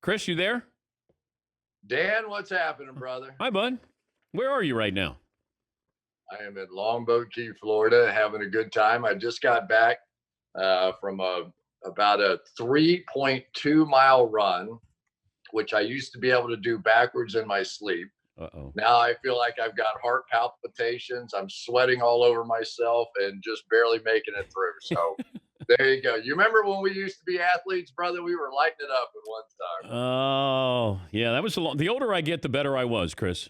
Cris, you there? Dan, what's happening, brother? Hi, bud. Where are you right now? I am in Longboat Key, Florida, having a good time. I just got back from about a 3.2 mile run, which I used to be able to do backwards in my sleep. Uh-oh. Now I feel like I've got heart palpitations. I'm sweating all over myself and just barely making it through. So there you go. You remember when we used to be athletes, brother? We were lighting it up at one time. Oh, yeah, that was the older I get, the better I was, Cris.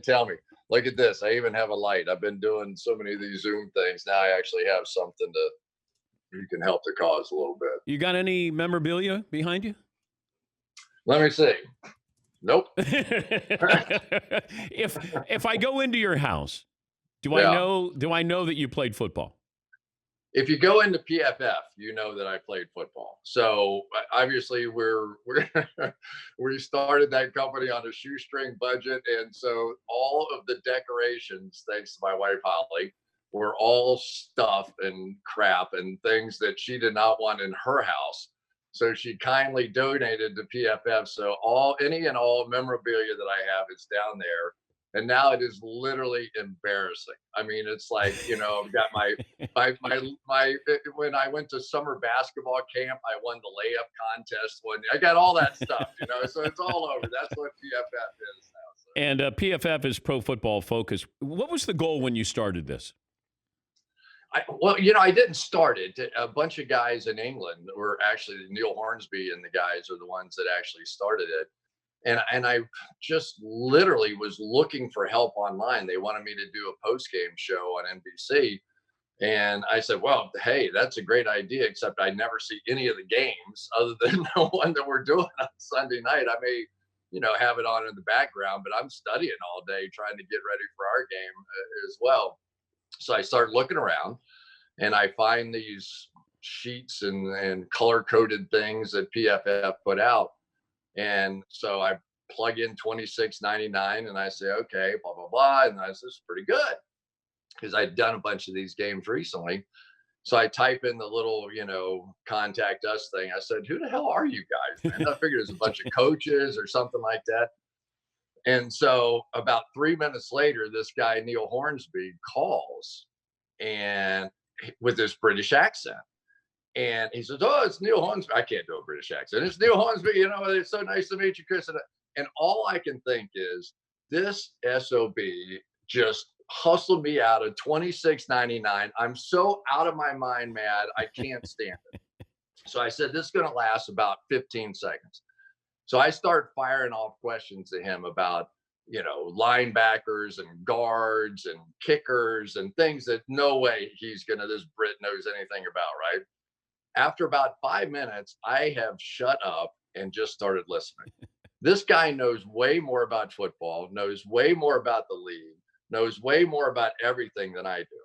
Tell me. Look at this. I even have a light. I've been doing so many of these Zoom things. Now I actually have something to you can help the cause a little bit. You got any memorabilia behind you? Let me see. Nope. If I go into your house, do I know that you played football? If you go into PFF, you know that I played football. So obviously we started that company on a shoestring budget, and so all of the decorations, thanks to my wife Holly, were all stuff and crap and things that she did not want in her house. So she kindly donated to PFF. So any and all memorabilia that I have is down there. And now it is literally embarrassing. I mean, it's like, I've got my when I went to summer basketball camp, I won the layup contest one. I got all that stuff, so it's all over. That's what PFF is now. So. And PFF is Pro Football Focus. What was the goal when you started this? I didn't start it. A bunch of guys in England were actually Neil Hornsby and the guys are the ones that actually started it. And I just literally was looking for help online. They wanted me to do a post-game show on NBC. And I said, well, hey, that's a great idea, except I never see any of the games other than the one that we're doing on Sunday night. I may, have it on in the background, but I'm studying all day trying to get ready for our game as well. So I start looking around and I find these sheets and color-coded things that PFF put out. And so I plug in $26.99 and I say, okay, blah, blah, blah. And I said, this is pretty good because I'd done a bunch of these games recently. So I type in the little, contact us thing. I said, who the hell are you guys, man? I figured it was a bunch of coaches or something like that. And so about 3 minutes later, this guy, Neil Hornsby, calls and with this British accent. And he says, oh, it's Neil Hornsby. I can't do a British accent. It's Neil Hornsby. It's so nice to meet you, Cris. And all I can think is this SOB just hustled me out of $26.99. I'm so out of my mind mad. I can't stand it. So I said, this is going to last about 15 seconds. So I start firing off questions to him about, linebackers and guards and kickers and things that no way this Brit knows anything about, right? After about 5 minutes, I have shut up and just started listening. This guy knows way more about football, knows way more about the league, knows way more about everything than I do.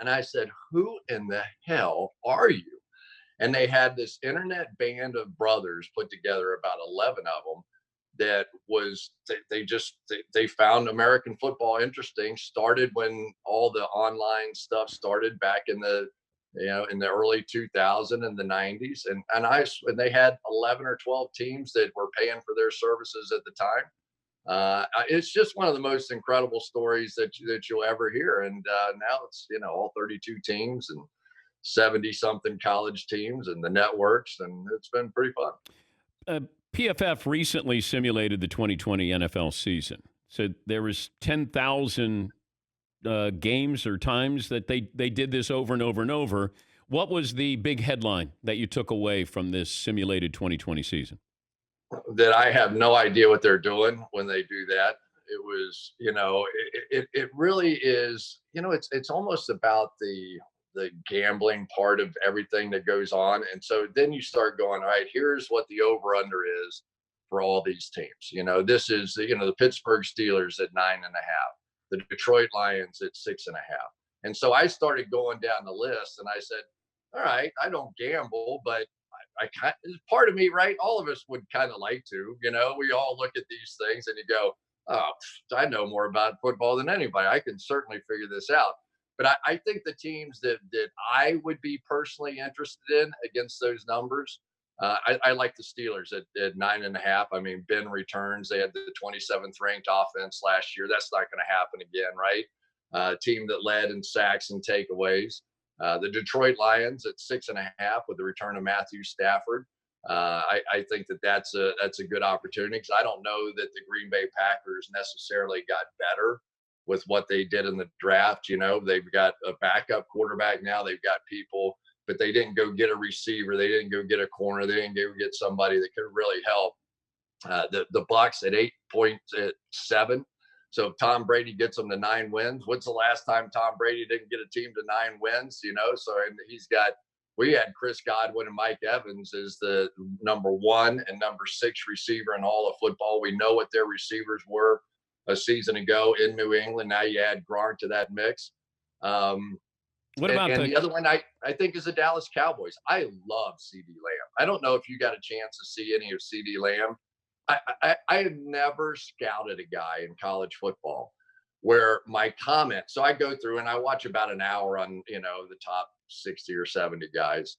And I said, who in the hell are you? And they had this internet band of brothers put together, about 11 of them, that was, they found American football interesting, started when all the online stuff started back in the early 2000s and the 90s. And they had 11 or 12 teams that were paying for their services at the time. It's just one of the most incredible stories that you'll ever hear. And now it's, all 32 teams and 70 something college teams and the networks. And it's been pretty fun. PFF recently simulated the 2020 NFL season. So there was 10,000 games or times that they did this over and over and over. What was the big headline that you took away from this simulated 2020 season? That I have no idea what they're doing when they do that. It was, it really is, it's almost about the gambling part of everything that goes on. And so then you start going, all right, here's what the over under is for all these teams. This is, the Pittsburgh Steelers at 9.5. The Detroit Lions at 6.5. And so I started going down the list and I said, all right, I don't gamble, but I part of me, right? All of us would kind of like to, we all look at these things and you go, oh, I know more about football than anybody. I can certainly figure this out. But I think the teams that I would be personally interested in against those numbers I like the Steelers at 9.5. I mean, Ben returns. They had the 27th ranked offense last year. That's not going to happen again, right? Team that led in sacks and takeaways. The Detroit Lions at 6.5 with the return of Matthew Stafford. I think that's a good opportunity because I don't know that the Green Bay Packers necessarily got better with what they did in the draft. You know, they've got a backup quarterback now. They've got people, but they didn't go get a receiver. They didn't go get a corner. They didn't go get somebody that could really help. The Bucks at 8.7. So if Tom Brady gets them to 9 wins, what's the last time Tom Brady didn't get a team to 9 wins? You know, so and we had Chris Godwin and Mike Evans as the number 1 and number 6 receiver in all of football. We know what their receivers were a season ago in New England. Now you add Gronk to that mix. What about and the other one I think is the Dallas Cowboys. I love CD Lamb. I don't know if you got a chance to see any of CD Lamb. I had never scouted a guy in college football where my comment. So I go through and I watch about an hour on, the top 60 or 70 guys.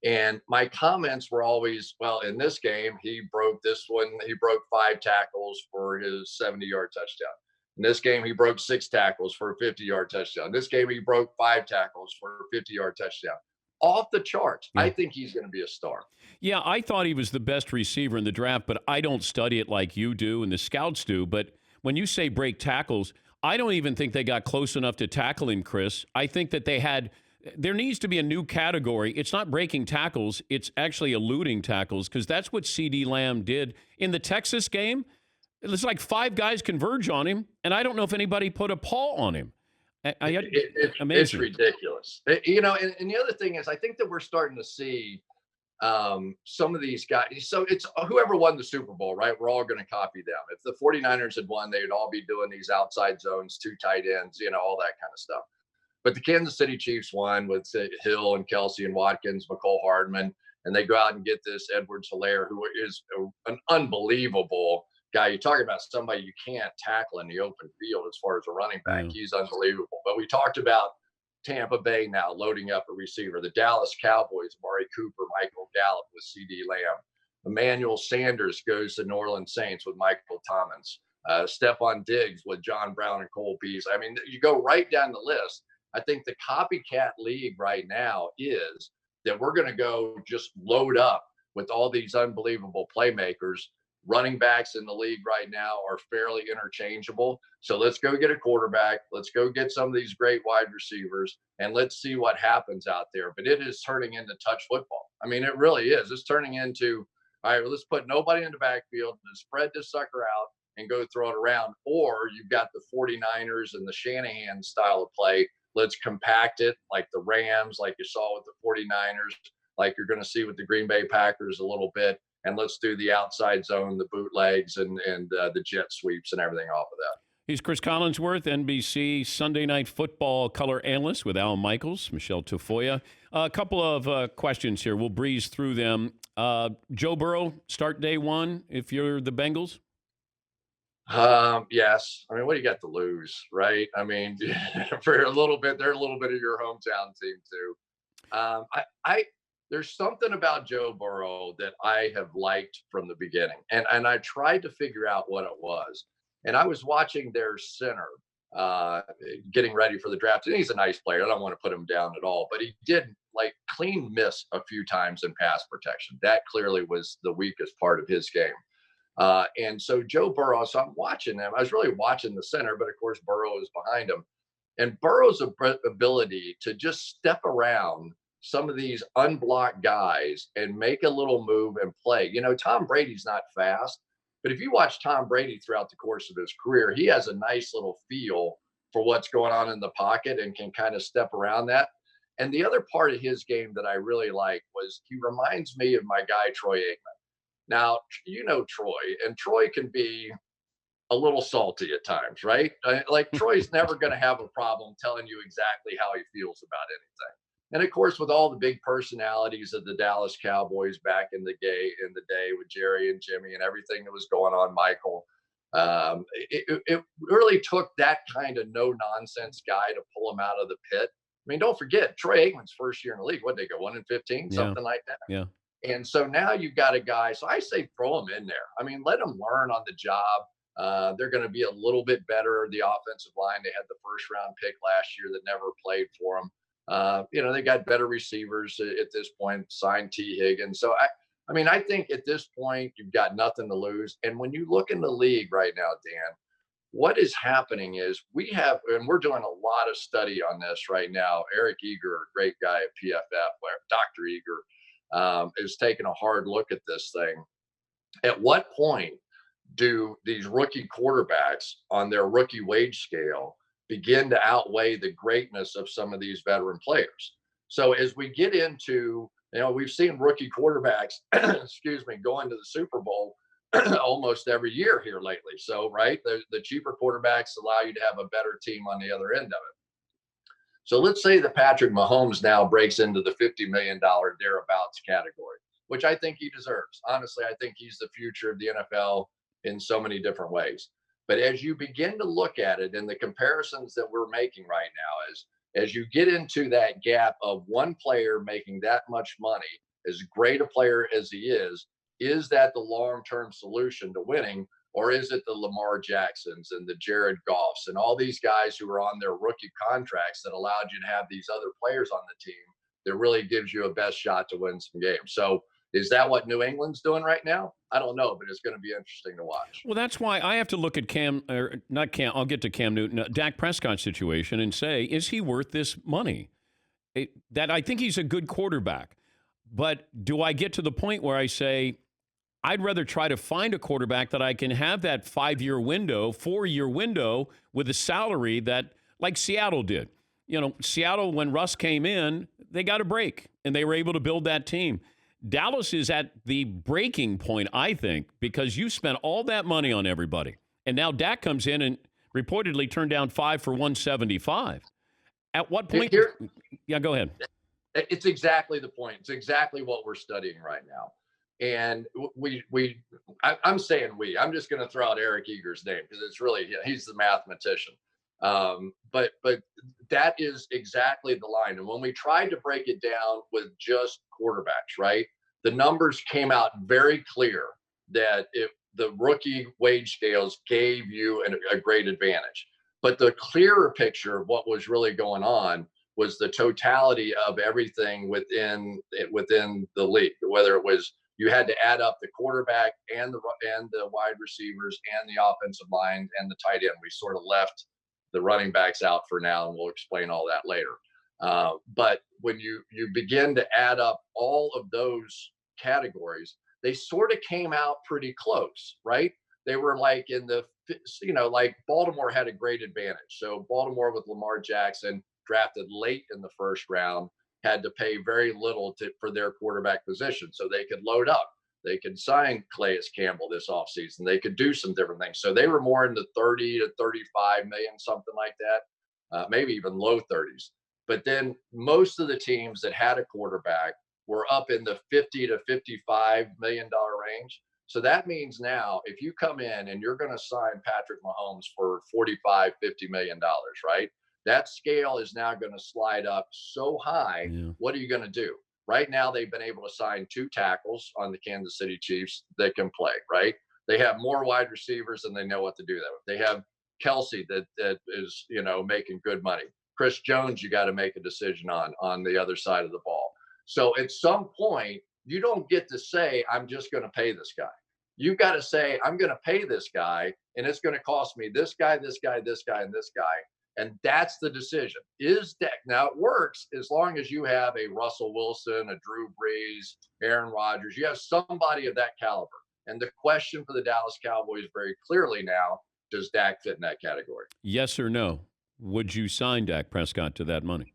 And my comments were always, well, in this game, he broke this one. He broke 5 tackles for his 70-yard touchdown. In this game, he broke 6 tackles for a 50-yard touchdown. In this game, he broke 5 tackles for a 50-yard touchdown. Off the charts. Yeah. I think he's going to be a star. Yeah, I thought he was the best receiver in the draft, but I don't study it like you do and the scouts do. But when you say break tackles, I don't even think they got close enough to tackle him, Chris. I think that there needs to be a new category. It's not breaking tackles. It's actually eluding tackles because that's what CD Lamb did in the Texas game. It was like 5 guys converge on him, and I don't know if anybody put a paw on him. It's ridiculous. And the other thing is, I think that we're starting to see some of these guys. So it's whoever won the Super Bowl, right? We're all going to copy them. If the 49ers had won, they would all be doing these outside zones, 2 tight ends, all that kind of stuff. But the Kansas City Chiefs won with Hill and Kelsey and Watkins, McCole Hardman, and they go out and get this Edwards-Helaire, who is an unbelievable guy. You talk about somebody you can't tackle in the open field as far as a running back. He's unbelievable. But we talked about Tampa Bay now loading up a receiver. The Dallas Cowboys, Amari Cooper, Michael Gallup with CD Lamb. Emmanuel Sanders goes to New Orleans Saints with Michael Thomas. Stephon Diggs with John Brown and Cole Beasley. I mean, you go right down the list. I think the copycat league right now is that we're going to go just load up with all these unbelievable playmakers. Running backs in the league right now are fairly interchangeable. So let's go get a quarterback. Let's go get some of these great wide receivers, and let's see what happens out there. But it is turning into touch football. I mean, it really is. It's turning into, all right, well, let's put nobody in the backfield and spread this sucker out and go throw it around. Or you've got the 49ers and the Shanahan style of play. Let's compact it like the Rams, like you saw with the 49ers, like you're going to see with the Green Bay Packers a little bit. And let's do the outside zone, the bootlegs, and the jet sweeps and everything off of that. He's Cris Collinsworth, NBC Sunday Night Football color analyst with Al Michaels, Michelle Tafoya. A couple of questions here. We'll breeze through them. Joe Burrow, start day 1 if you're the Bengals? Yes. I mean, what do you got to lose, right? I mean, for a little bit, they're a little bit of your hometown team too. There's something about Joe Burrow that I have liked from the beginning. And I tried to figure out what it was. And I was watching their center getting ready for the draft. And he's a nice player. I don't want to put him down at all. But he did clean miss a few times in pass protection. That clearly was the weakest part of his game. And so Joe Burrow, so I'm watching him. I was really watching the center, but of course Burrow is behind him. And Burrow's ability to just step around some of these unblocked guys and make a little move and play. Tom Brady's not fast, but if you watch Tom Brady throughout the course of his career, he has a nice little feel for what's going on in the pocket and can kind of step around that. And the other part of his game that I really like was he reminds me of my guy, Troy Aikman. Now, Troy, and Troy can be a little salty at times, right? Like Troy's never going to have a problem telling you exactly how he feels about anything. And of course, with all the big personalities of the Dallas Cowboys back in the day with Jerry and Jimmy and everything that was going on, Michael, it really took that kind of no-nonsense guy to pull him out of the pit. I mean, don't forget, Troy Aikman's first year in the league. What did they go, 1-15, something like that? Yeah. And so now you've got a guy. So I say throw him in there. I mean, let him learn on the job. They're going to be a little bit better. The offensive line, they had the first round pick last year that never played for them. They got better receivers at this point, signed T. Higgins. So, I mean, I think at this point, you've got nothing to lose. And when you look in the league right now, Dan, what is happening is we have, and we're doing a lot of study on this right now. Eric Eager, a great guy at PFF, where Dr. Eager is taking a hard look at this thing. At what point do these rookie quarterbacks on their rookie wage scale begin to outweigh the greatness of some of these veteran players? So as we get into, we've seen rookie quarterbacks, excuse me, go into the Super Bowl almost every year here lately. So, right, the cheaper quarterbacks allow you to have a better team on the other end of it. So let's say that Patrick Mahomes now breaks into the $50 million thereabouts category, which I think he deserves. Honestly, I think he's the future of the NFL in so many different ways. But as you begin to look at it, and the comparisons that we're making right now is, as you get into that gap of one player making that much money, as great a player as he is that the long-term solution to winning? Or is it the Lamar Jacksons and the Jared Goffs and all these guys who are on their rookie contracts that allowed you to have these other players on the team that really gives you a best shot to win some games? So is that what New England's doing right now? I don't know, but it's going to be interesting to watch. Well, that's why I have to look at not Cam, I'll get to Cam Newton, Dak Prescott's situation and say, is he worth this money? That I think he's a good quarterback. But do I get to the point where I say, I'd rather try to find a quarterback that I can have that 5-year window, 4-year window with a salary that, like Seattle did. Seattle, when Russ came in, they got a break and they were able to build that team. Dallas is at the breaking point, I think, because you spent all that money on everybody. And now Dak comes in and reportedly turned down 5 for 175. At what point? Yeah, go ahead. It's exactly the point. It's exactly what we're studying right now. And I'm saying I'm just going to throw out Eric Eager's name because it's really, he's the mathematician. But that is exactly the line. And when we tried to break it down with just quarterbacks, right, the numbers came out very clear that the rookie wage scales gave you a great advantage. But the clearer picture of what was really going on was the totality of everything within the league, whether it was you had to add up the quarterback and the wide receivers and the offensive line and the tight end. We sort of left the running backs out for now, and we'll explain all that later. But when you begin to add up all of those categories, they sort of came out pretty close, right? They were like in the, like Baltimore had a great advantage. So Baltimore with Lamar Jackson, drafted late in the first round, had to pay very little for their quarterback position. So they could load up. They could sign Calais Campbell this offseason. They could do some different things. So they were more in the 30 to 35 million, something like that, maybe even low 30s. But then most of the teams that had a quarterback were up in the 50 to $55 million range. So that means now if you come in and you're going to sign Patrick Mahomes for $45, $50 million, right? That scale is now going to slide up so high. Yeah. What are you going to do? Right now, they've been able to sign 2 tackles on the Kansas City Chiefs that can play, right? They have more wide receivers and they know what to do that with. They have Kelsey that is, making good money. Chris Jones, you got to make a decision on the other side of the ball. So at some point, you don't get to say, I'm just going to pay this guy. You've got to say, I'm going to pay this guy, and it's going to cost me this guy, this guy, this guy, and this guy. And that's the decision. Now it works as long as you have a Russell Wilson, a Drew Brees, Aaron Rodgers. You have somebody of that caliber. And the question for the Dallas Cowboys very clearly now, does Dak fit in that category? Yes or no? Would you sign Dak Prescott to that money?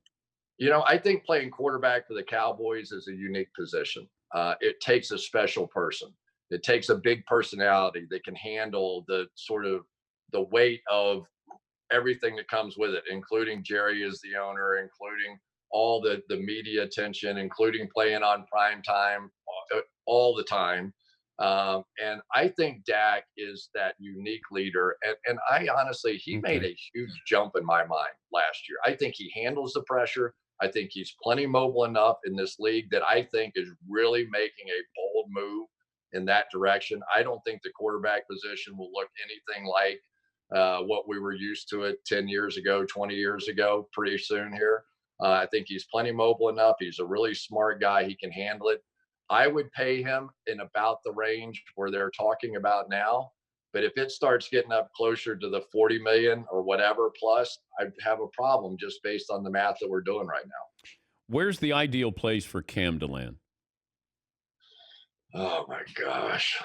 I think playing quarterback for the Cowboys is a unique position. It takes a special person. It takes a big personality that can handle the sort of the weight of everything that comes with it, including Jerry as the owner, including all the media attention, including playing on prime time all the time. And I think Dak is that unique leader. And I honestly, he made a huge jump in my mind last year. I think he handles the pressure. I think he's plenty mobile enough in this league that I think is really making a bold move in that direction. I don't think the quarterback position will look anything like what we were used to it 10 years ago, 20 years ago, pretty soon here. I think he's plenty mobile enough. He's a really smart guy. He can handle it. I would pay him in about the range where they're talking about now. But if it starts getting up closer to the 40 million or whatever plus, I'd have a problem just based on the math that we're doing right now. Where's the ideal place for Cam to land? Oh my gosh.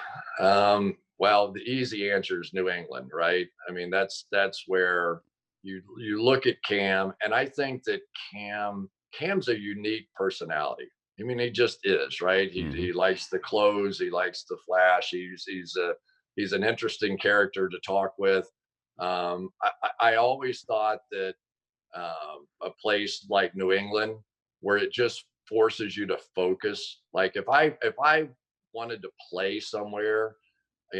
Well, the easy answer is New England, right? I mean, that's where you look at Cam, and I think that Cam's a unique personality. I mean, he just is, right? He likes the clothes, he likes the flash. He's an interesting character to talk with. I always thought that a place like New England, where it just forces you to focus. Like if I wanted to play somewhere,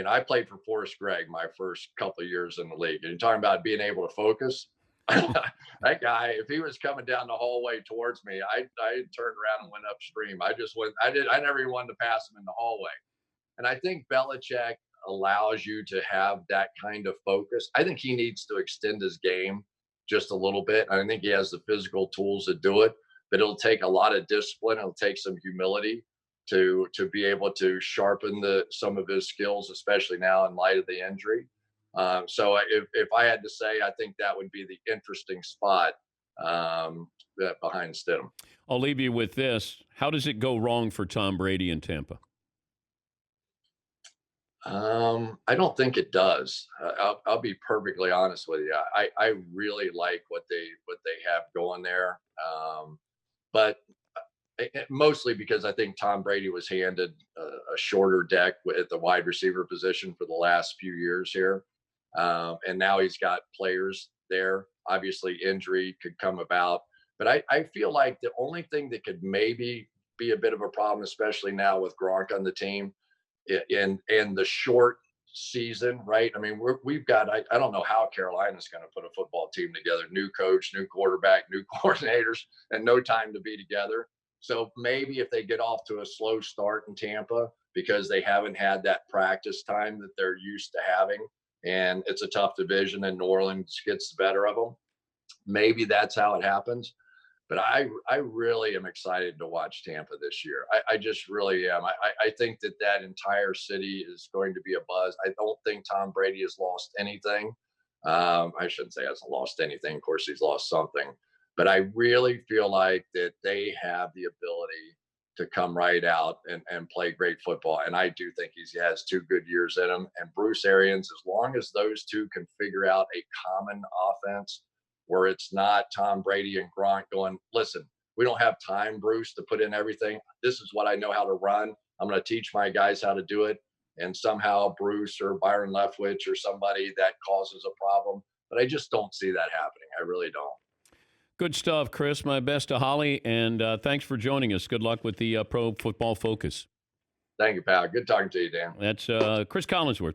I played for Forrest Gregg my first couple of years in the league. And you're talking about being able to focus. That guy, if he was coming down the hallway towards me, I turned around and went upstream. I just went. I never even wanted to pass him in the hallway. And I think Belichick allows you to have that kind of focus. I think he needs to extend his game just a little bit. I think he has the physical tools to do it, but it'll take a lot of discipline. It'll take some humility to be able to sharpen some of his skills, especially now in light of the injury. So if I had to say, I think that would be the interesting spot behind Stidham. I'll leave you with this. How does it go wrong for Tom Brady in Tampa? I don't think it does. I'll be perfectly honest with you. I really like what they have going there, but mostly because I think Tom Brady was handed a shorter deck at the wide receiver position for the last few years here, and now he's got players there. Obviously, injury could come about, but I feel like the only thing that could maybe be a bit of a problem, especially now with Gronk on the team, in the short season, right? I mean, we've got, I don't know how Carolina's going to put a football team together, new coach, new quarterback, new coordinators, and no time to be together. So maybe if they get off to a slow start in Tampa because they haven't had that practice time that they're used to having, and it's a tough division and New Orleans gets the better of them, maybe that's how it happens. But I really am excited to watch Tampa this year. I just really am. I think that entire city is going to be a buzz. I don't think Tom Brady has lost anything. I shouldn't say hasn't lost anything. Of course, he's lost something. But I really feel like that they have the ability to come right out and play great football. And I do think he has 2 good years in him. And Bruce Arians, as long as those two can figure out a common offense, where it's not Tom Brady and Gronk going, listen, we don't have time, Bruce, to put in everything. This is what I know how to run. I'm going to teach my guys how to do it. And somehow Bruce or Byron Leftwich or somebody that causes a problem. But I just don't see that happening. I really don't. Good stuff, Cris. My best to Holly, and thanks for joining us. Good luck with the Pro Football Focus. Thank you, pal. Good talking to you, Dan. That's Cris Collinsworth.